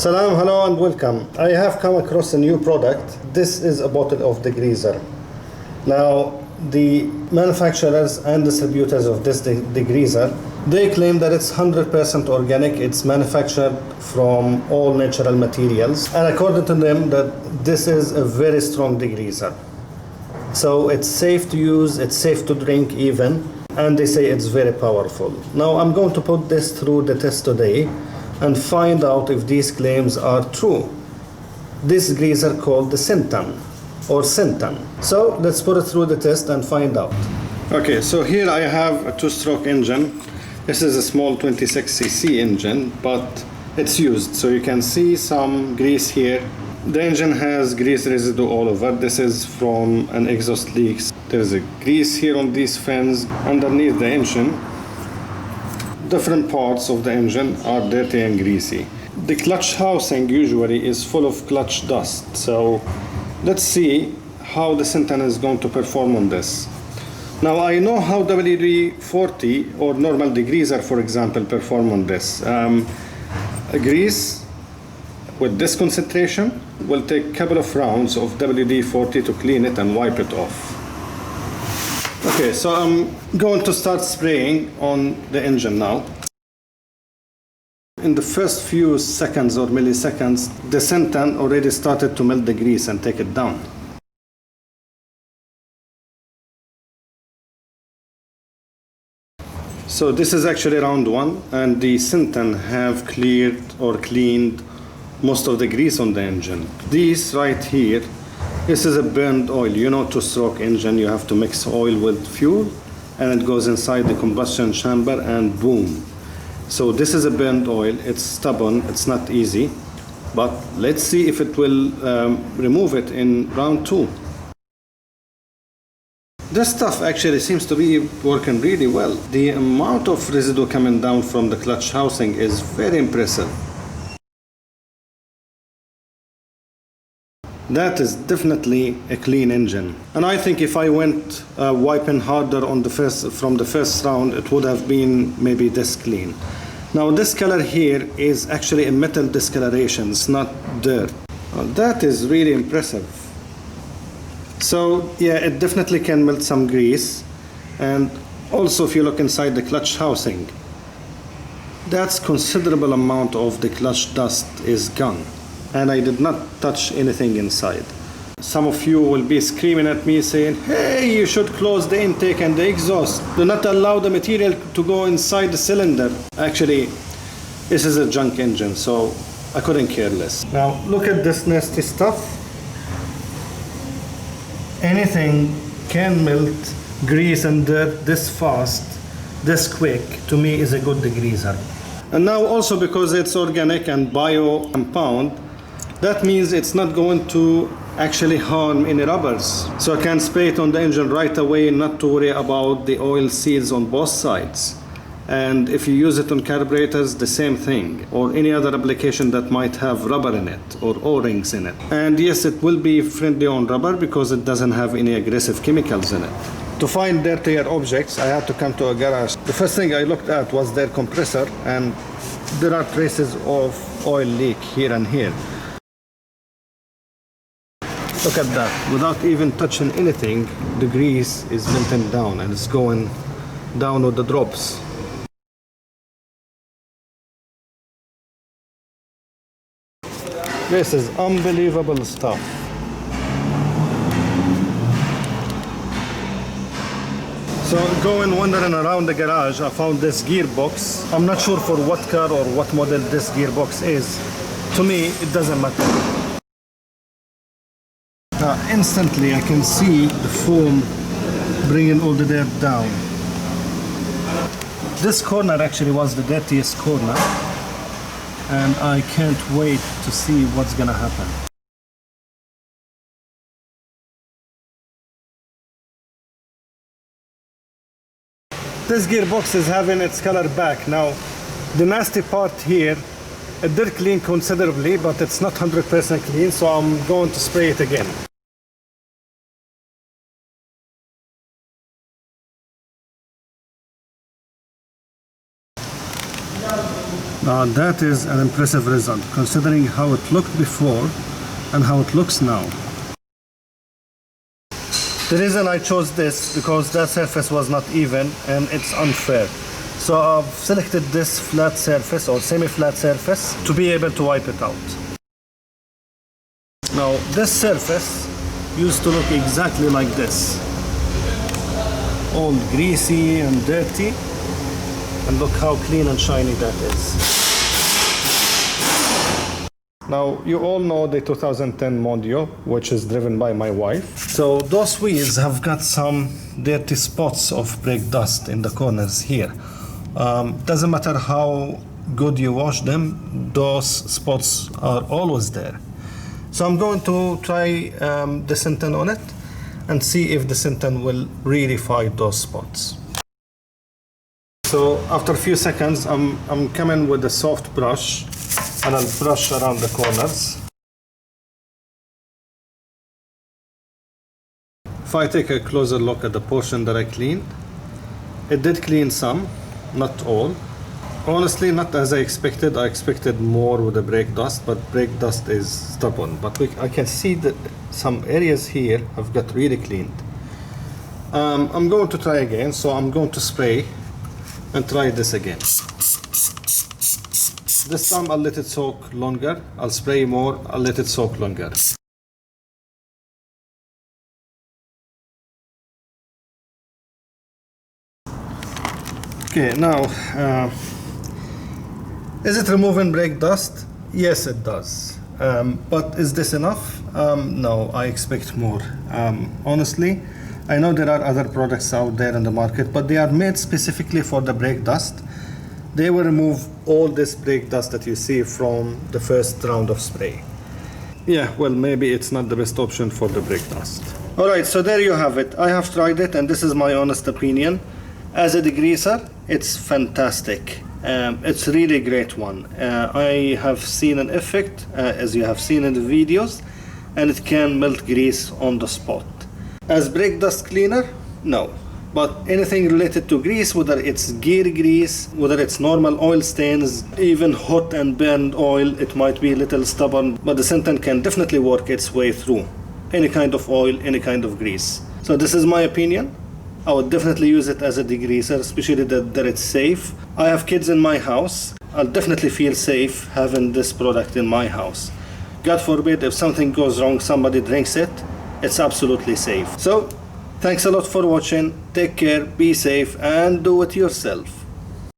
Salam, hello and welcome. I have come across a new product. This is a bottle of Degreaser. Now, the manufacturers and distributors of this Degreaser, they claim that it's 100% organic. It's manufactured from all natural materials. And according to them, that this is a very strong Degreaser. So it's safe to use, it's safe to drink even, and they say it's very powerful. Now, I'm going to put this through the test today and find out if these claims are true. This Degreaser called the Sintan or Sintan. So let's put it through the test and find out. Okay, so here I have a two-stroke engine. This is a small 26cc engine, but it's used. So you can see some grease here. The engine has grease residue all over. This is from an exhaust leak. There's a grease here on these fins underneath the engine. Different parts of the engine are dirty and greasy. The clutch housing usually is full of clutch dust. So let's see how the Sintan is going to perform on this. Now I know how WD-40 or normal Degreaser, for example, perform on this. A grease with this concentration will take a couple of rounds of WD-40 to clean it and wipe it off. Okay, so I'm going to start spraying on the engine now. In the first few seconds or milliseconds, the Sintan already started to melt the grease and take it down. So this is actually round one, and the Sintan have cleared or cleaned most of the grease on the engine. This right here, this is a burned oil. You know, two-stroke engine, you have to mix oil with fuel and it goes inside the combustion chamber and boom. So this is a burned oil. It's stubborn, it's not easy, but let's see if it will remove it in round two. This stuff actually seems to be working really well. The amount of residue coming down from the clutch housing is very impressive. That is definitely a clean engine. And I think if I went wiping harder on from the first round, it would have been maybe this clean. Now this color here is actually a metal discoloration, it's not dirt. That is really impressive. So yeah, it definitely can melt some grease. And also if you look inside the clutch housing, that's considerable amount of the clutch dust is gone. And I did not touch anything inside. Some of you will be screaming at me saying, hey, you should close the intake and the exhaust. Do not allow the material to go inside the cylinder. Actually, this is a junk engine, so I couldn't care less. Now, look at this nasty stuff. Anything can melt grease and dirt this fast, this quick, to me is a good degreaser. And now also because it's organic and bio compound, that means it's not going to actually harm any rubbers. So I can spray it on the engine right away, not to worry about the oil seals on both sides. And if you use it on carburetors, the same thing, or any other application that might have rubber in it or O-rings in it. And yes, it will be friendly on rubber because it doesn't have any aggressive chemicals in it. To find dirtier objects, I had to come to a garage. The first thing I looked at was their compressor, and there are traces of oil leak here and here. Look at that. Without even touching anything, the grease is melting down and it's going down with the drops. This is unbelievable stuff. So going wandering around the garage, I found this gearbox. I'm not sure for what car or what model this gearbox is. To me, it doesn't matter. Instantly I can see the foam bringing all the dirt down. This corner actually was the dirtiest corner, and I can't wait to see what's gonna happen. This gearbox is having its color back. Now the nasty part here, it did clean considerably, but it's not 100% clean, so I'm going to spray it again. Now that is an impressive result considering how it looked before and how it looks now. The reason I chose this because that surface was not even and it's unfair. So I've selected this flat surface or semi-flat surface to be able to wipe it out. Now this surface used to look exactly like this. All greasy and dirty. And look how clean and shiny that is. Now, you all know the 2010 Mondio, which is driven by my wife. So those wheels have got some dirty spots of brake dust in the corners here. Doesn't matter how good you wash them, those spots are always there. So I'm going to try the Sintan on it and see if the Sintan will really fight those spots. So after a few seconds, I'm coming with a soft brush and I'll brush around the corners. If I take a closer look at the portion that I cleaned, it did clean some, not all. Honestly, not as I expected. I expected more with the brake dust, but brake dust is stubborn. But I can see that some areas here have got really cleaned. I'm going to try again, so I'm going to spray and try this again. This time I'll let it soak longer. I'll spray more, I'll let it soak longer. Okay, now, is it removing brake dust? Yes, it does. But is this enough? No, I expect more. Honestly, I know there are other products out there in the market, but they are made specifically for the brake dust. They will remove all this brake dust that you see from the first round of spray. Yeah, well, maybe it's not the best option for the brake dust. Alright, so there you have it. I have tried it and this is my honest opinion. As a degreaser, it's fantastic. It's really great one. I have seen an effect, as you have seen in the videos, and it can melt grease on the spot. As brake dust cleaner, no. But anything related to grease, whether it's gear grease, whether it's normal oil stains, even hot and burned oil, it might be a little stubborn, but the Sintan can definitely work its way through any kind of oil, any kind of grease. So this is my opinion. I would definitely use it as a degreaser, especially that it's safe. I have kids in my house. I'll definitely feel safe having this product in my house. God forbid, if something goes wrong, somebody drinks it, it's absolutely safe. So, thanks a lot for watching. Take care, be safe, and do it yourself.